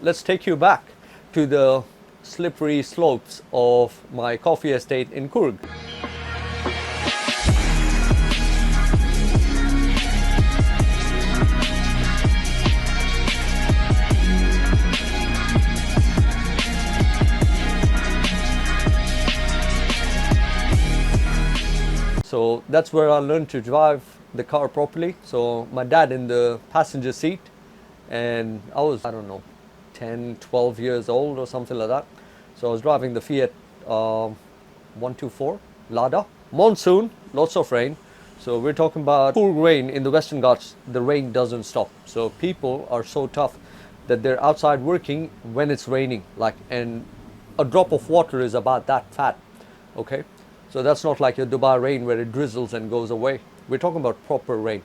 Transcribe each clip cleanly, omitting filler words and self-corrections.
let's take you back to the slippery slopes of my coffee estate in Kurg. So that's where I learned to drive the car properly. So my dad in the passenger seat, and I was, I don't know, 10, 12 years old or something like that. So I was driving the Fiat 124 Lada. Monsoon, lots of rain. So we're talking about full rain in the Western Ghats. The rain doesn't stop. So people are so tough that they're outside working when it's raining. And a drop of water is about that fat. Okay. So that's not like your Dubai rain where it drizzles and goes away. We're talking about proper rain.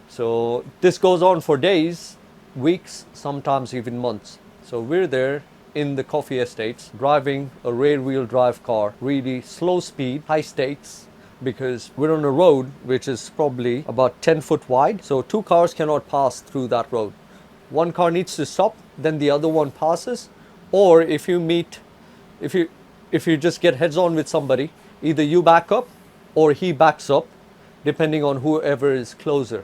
So this goes on for days, weeks, sometimes even months. So we're there in the coffee estates driving a rear wheel drive car, really slow speed, high stakes, because we're on a road which is probably about 10 foot wide. So two cars cannot pass through that road. One car needs to stop, then the other one passes. Or if you just get heads on with somebody, either you back up or he backs up, depending on whoever is closer.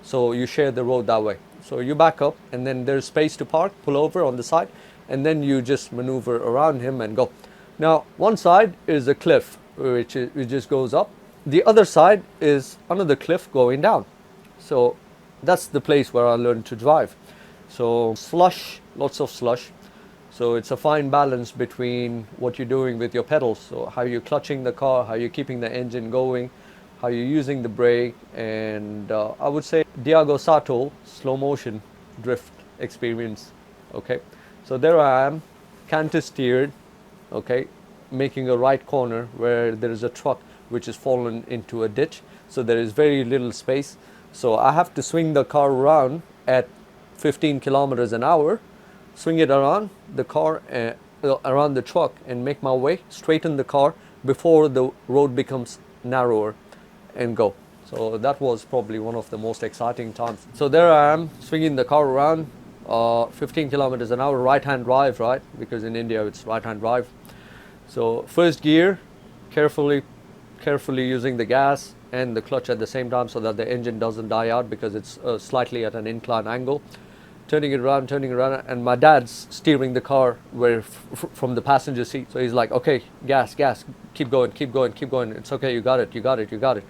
So you share the road that way. So you back up and then there's space to park, pull over on the side, and then you just maneuver around him and go. Now, one side is a cliff, which just goes up. The other side is another cliff going down. So that's the place where I learned to drive. So slush, lots of slush. So it's a fine balance between what you're doing with your pedals. So how you're clutching the car, how you're keeping the engine going, how you're using the brake, and I would say Diego Sato slow motion drift experience. Okay, so there I am, canter steered, okay, making a right corner where there is a truck which has fallen into a ditch. So there is very little space. So I have to swing the car around at 15 kilometers an hour. Swing it around the car, around the truck, and make my way, straighten the car before the road becomes narrower, and go. So that was probably one of the most exciting times. So there I am, swinging the car around, 15 kilometers an hour, right-hand drive, right? Because in India it's right-hand drive. So first gear, carefully using the gas and the clutch at the same time so that the engine doesn't die out because it's slightly at an inclined angle. Turning it around, and my dad's steering the car from the passenger seat. So he's like, okay, gas, keep going. It's okay, you got it.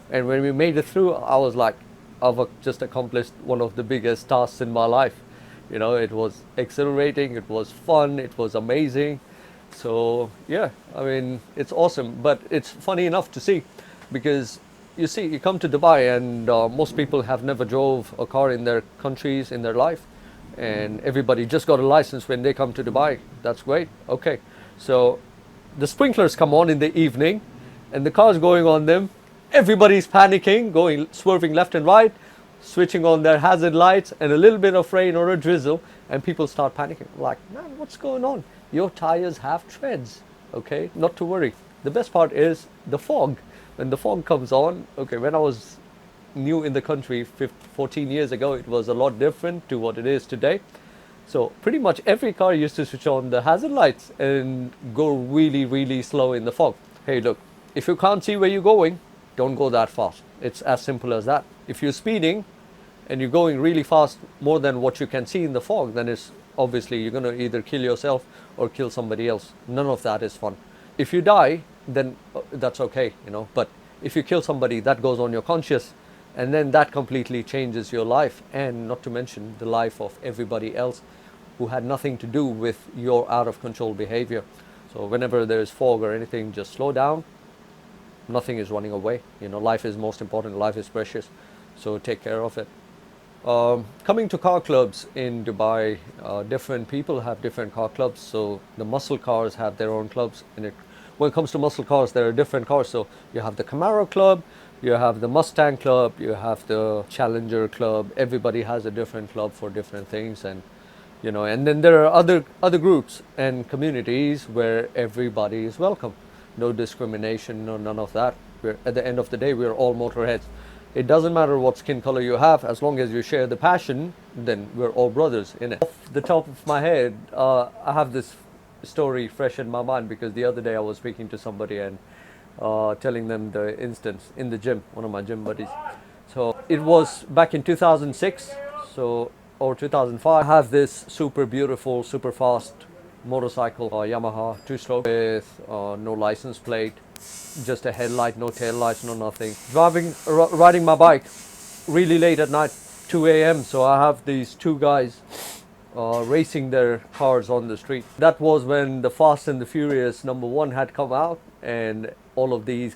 And when we made it through, I was like, I've just accomplished one of the biggest tasks in my life. You know, it was exhilarating, it was fun, it was amazing. So yeah, I mean, it's awesome. But it's funny enough to see, because you see, you come to Dubai and most people have never drove a car in their countries in their life. And everybody just got a license when they come to Dubai. That's great. Okay. So the sprinklers come on in the evening and the car's going on them. Everybody's panicking, swerving left and right, switching on their hazard lights, and a little bit of rain or a drizzle, and people start panicking. Like, man, what's going on? Your tires have treads. Okay. Not to worry. The best part is the fog. When the fog comes on, okay, when I was new in the country 14 years ago, it was a lot different to what it is today. So pretty much every car used to switch on the hazard lights and go really, really slow in the fog. Hey, look, if you can't see where you're going, don't go that fast. It's as simple as that. If you're speeding and you're going really fast, more than what you can see in the fog, then it's obviously you're going to either kill yourself or kill somebody else. None of that is fun. If you die, then that's okay, you know, but if you kill somebody, that goes on your conscience. And then that completely changes your life, and not to mention the life of everybody else who had nothing to do with your out of control behavior. So whenever there's fog or anything, just slow down. Nothing is running away. You know, life is most important. Life is precious. So take care of it. Coming to car clubs in Dubai, different people have different car clubs. So the muscle cars have their own clubs. And when it comes to muscle cars, there are different cars. So you have the Camaro club, you have the Mustang club, you have the Challenger club. Everybody has a different club for different things, and you know, and then there are other groups and communities where everybody is welcome. No discrimination, no none of that. At the end of the day, we're all motorheads. It doesn't matter what skin color you have, as long as you share the passion, then we're all brothers in it. Off the top of my head, I have this story fresh in my mind because the other day I was speaking to somebody and telling them the instance in the gym, one of my gym buddies. So it was back in 2006, so or 2005. I have this super beautiful, super fast motorcycle, Yamaha 2-stroke with no license plate, just a headlight, no tail lights, no nothing. Riding my bike really late at night, 2 a.m. So I have these two guys racing their cars on the street. That was when the Fast and the Furious #1 had come out, and all of these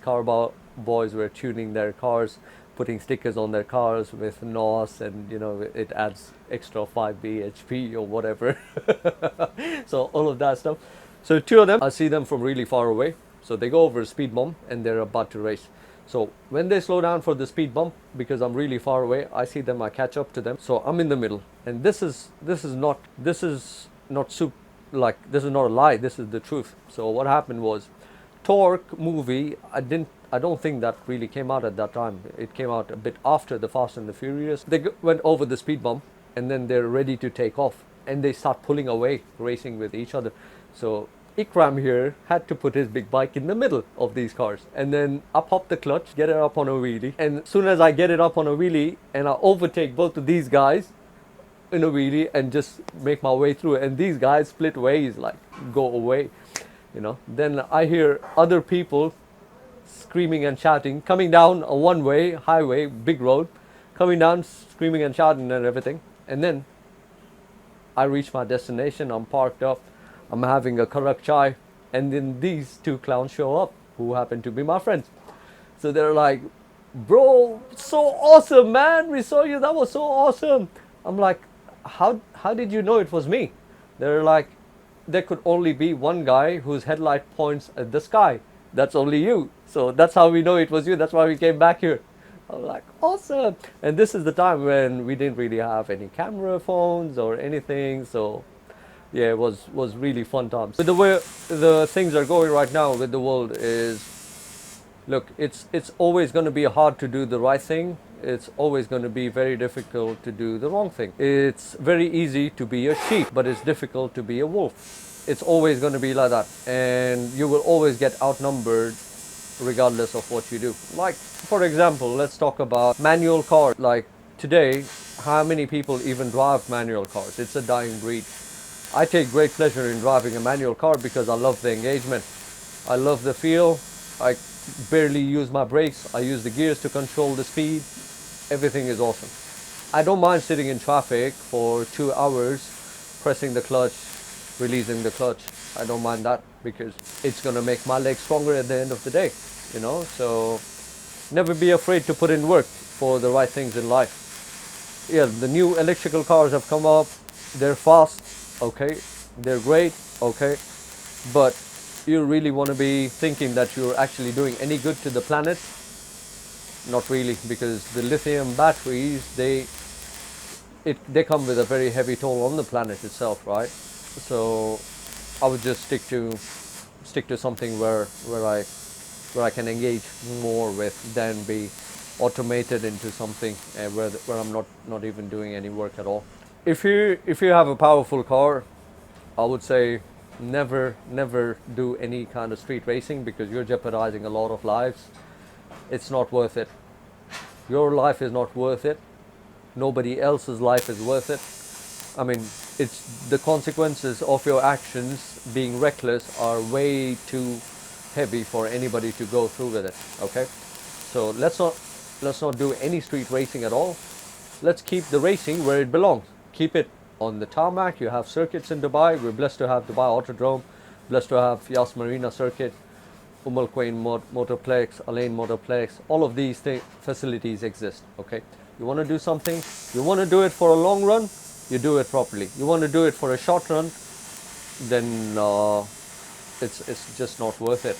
boys were tuning their cars, putting stickers on their cars with NOS, and you know, it adds extra 5 bhp or whatever. So all of that stuff. So two of them, I see them from really far away. So they go over a speed bump and they're about to race. So when they slow down for the speed bump, because I'm really far away, I see them, I catch up to them. So I'm in the middle, and this is not a lie. This is the truth. So what happened was, Torque movie, I don't think that really came out at that time. It came out a bit after the Fast and the Furious. They went over the speed bump, and then they're ready to take off, and they start pulling away, racing with each other. So Ikram here had to put his big bike in the middle of these cars, and then I pop the clutch, get it up on a wheelie, and as soon as I get it up on a wheelie and I overtake both of these guys in a wheelie and just make my way through, and these guys split ways, like go away, you know. Then I hear other people screaming and shouting, coming down a one-way highway, big road, coming down screaming and shouting and everything. And then I reach my destination, I'm parked up, I'm having a karak chai, and then these two clowns show up who happen to be my friends. So they're like, bro, so awesome, man, we saw you, that was so awesome. I'm like, how did you know it was me? They're like, there could only be one guy whose headlight points at the sky. That's only you. So that's how we know it was you. That's why we came back here. I'm like, awesome. And this is the time when we didn't really have any camera phones or anything. So yeah, it was really fun times. With the way the things are going right now with the world is, look, it's always going to be hard to do the right thing. It's always going to be very difficult to do the wrong thing. It's very easy to be a sheep, but it's difficult to be a wolf. It's always going to be like that, and you will always get outnumbered regardless of what you do. Like, for example, let's talk about manual cars. Like today, how many people even drive manual cars? It's a dying breed. I take great pleasure in driving a manual car because I love the engagement. I love the feel. I barely use my brakes. I use the gears to control the speed. Everything is awesome. I don't mind sitting in traffic for 2 hours, pressing the clutch, releasing the clutch. I don't mind that because it's going to make my legs stronger at the end of the day, you know. So never be afraid to put in work for the right things in life. Yeah, the new electrical cars have come up. They're fast, okay. They're great, okay. But you really want to be thinking that you're actually doing any good to the planet? Not really, because the lithium batteries, they come with a very heavy toll on the planet itself, right? So I would just stick to something where I can engage more with than be automated into something where I'm not even doing any work at all. If you have a powerful car, I would say never do any kind of street racing because you're jeopardizing a lot of lives. It's not worth it. Your life is not worth it. Nobody else's life is worth it. I mean, it's the consequences of your actions being reckless are way too heavy for anybody to go through with it. Okay, so let's not do any street racing at all. Let's keep the racing where it belongs. Keep it on the tarmac. You have circuits in Dubai. We're blessed to have Dubai Autodrome, blessed to have Yas Marina Circuit, Al Quwain Motorplex, Al Ain Motorplex. All of these facilities exist. Okay, you want to do something, you want to do it for a long run, you do it properly. You want to do it for a short run, then it's just not worth it.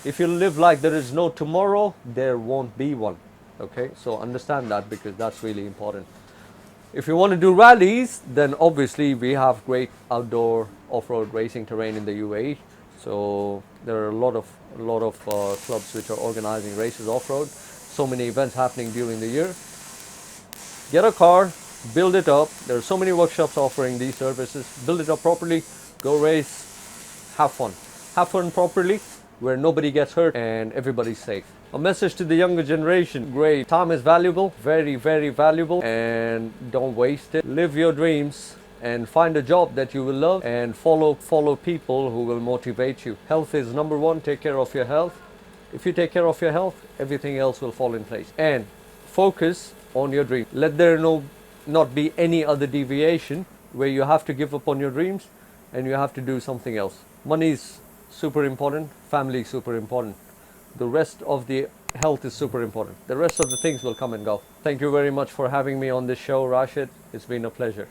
If you live like there is no tomorrow, there won't be one. Okay, so understand that because that's really important. If you want to do rallies, then obviously we have great outdoor off-road racing terrain in the UAE. So there are a lot of clubs which are organizing races off-road. so many events happening during the year. Get a car, build it up. There are so many workshops offering these services. Build it up properly, go race, have fun. Have fun properly, where nobody gets hurt and everybody's safe. A message to the younger generation: great, time is valuable, very, very valuable, and don't waste it. Live your dreams and find a job that you will love, and follow people who will motivate you. Health is number one. Take care of your health. If you take care of your health, everything else will fall in place. And focus on your dream. Let there not be any other deviation where you have to give up on your dreams and you have to do something else. Money is super important, family is super important. The rest of the health is super important. The rest of the things will come and go. Thank you very much for having me on this show, Rashid. It's been a pleasure.